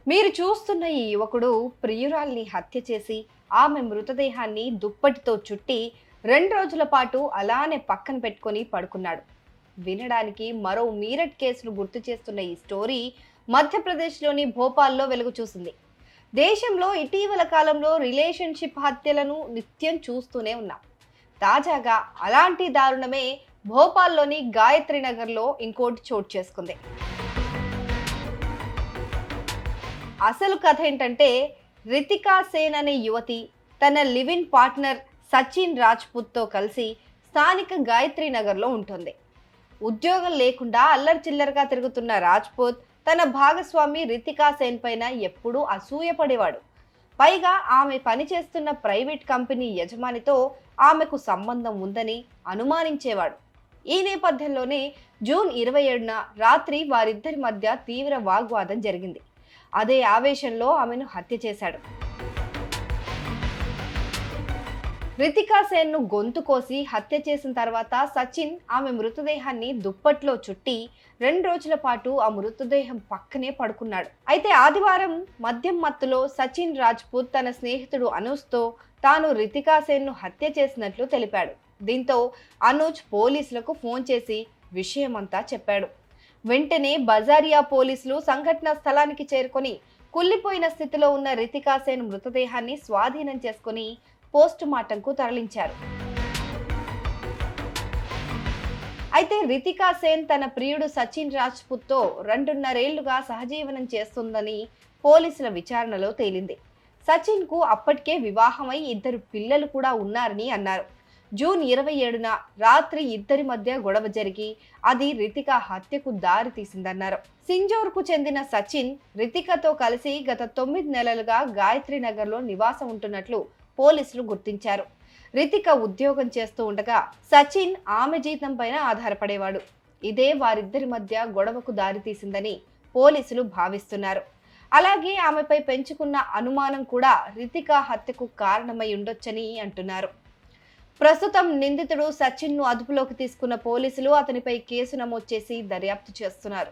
మీరు చూస్తున్న ఈ యువకుడు ప్రియురాల్ని హత్య చేసి ఆమె మృతదేహాన్ని దుప్పటితో చుట్టి 2 రోజుల పాటు అలానే పక్కన పెట్టుకొని పడుకున్నాడు. వినడానికి మరో మీరట్ కేసును గుర్తు చేస్తున్న ఈ స్టోరీ మధ్యప్రదేశ్లోని భోపాల్లో వెలుగు చూసింది. దేశంలో ఇటీవల కాలంలో రిలేషన్షిప్ హత్యలను నిత్యం చూస్తూనే ఉన్నాం. తాజాగా అలాంటి దారుణమే భోపాల్లోని గాయత్రి నగర్లో ఇంకోటి చోటు చేసుకుంది. అసలు కథ ఏంటంటే, రితికా సేన్ అనే యువతి తన లివ్-ఇన్ పార్ట్నర్ సచిన్ రాజ్పుత్తో కలిసి స్థానిక గాయత్రి నగర్లో ఉంటుంది. ఉద్యోగం లేకుండా అల్లరి చిల్లరగా తిరుగుతున్న రాజ్పుత్ తన భాగస్వామి రితికా సేన్ పైన ఎప్పుడూ అసూయపడేవాడు. పైగా ఆమె పనిచేస్తున్న ప్రైవేట్ కంపెనీ యజమానితో ఆమెకు సంబంధం ఉందని అనుమానించేవాడు. ఈ నేపథ్యంలోనే జూన్ 27న రాత్రి వారిద్దరి మధ్య తీవ్ర వాగ్వాదం జరిగింది. అదే ఆవేశంలో ఆమెను హత్య చేశాడు. రితికా సేన్ ను గొంతు కోసి హత్య చేసిన తర్వాత సచిన్ ఆమె మృతదేహాన్ని దుప్పట్లో చుట్టి 2 రోజుల పాటు ఆ మృతదేహం పక్కనే పడుకున్నాడు. అయితే ఆదివారం మద్యం మత్తులో సచిన్ రాజ్పుత్ తన స్నేహితుడు అనూజ్తో తాను రితికా సేన్ ను హత్య చేసినట్లు తెలిపాడు. దీంతో అనూజ్ పోలీసులకు ఫోన్ చేసి విషయమంతా చెప్పాడు. వెంటనే బజారియా పోలీసులు సంఘటనా స్థలానికి చేరుకొని కుళ్ళిపోయిన స్థితిలో ఉన్న రితికా సేన్ మృతదేహాన్ని స్వాధీనం చేసుకుని పోస్ట్ మార్టంకు తరలించారు. అయితే రితికా సేన్ తన ప్రియుడు సచిన్ రాజ్పుత్తో 2.5 ఏళ్లుగా సహజీవనం చేస్తుందని పోలీసుల విచారణలో తేలింది. సచిన్ కు అప్పటికే వివాహమై 2 పిల్లలు కూడా ఉన్నారని అన్నారు. జూన్ 27న రాత్రి ఇద్దరి మధ్య గొడవ జరిగి అది రితికా హత్యకు దారి తీసిందన్నారు. సింజోర్కు చెందిన సచిన్ రితికతో కలిసి గత 9 నెలలుగా గాయత్రి నగర్లో నివాసం ఉంటున్నట్లు పోలీసులు గుర్తించారు. రితిక ఉద్యోగం చేస్తూ ఉండగా సచిన్ ఆమె జీతం పైన ఆధారపడేవాడు. ఇదే వారిద్దరి మధ్య గొడవకు దారి తీసిందని పోలీసులు భావిస్తున్నారు. అలాగే ఆమెపై పెంచుకున్న అనుమానం కూడా రితిక హత్యకు కారణమై ఉండొచ్చని అంటున్నారు. ప్రస్తుతం నిందితుడు సచిన్ ను అదుపులోకి తీసుకున్న పోలీసులు అతనిపై కేసు నమోదు చేసి దర్యాప్తు చేస్తున్నారు.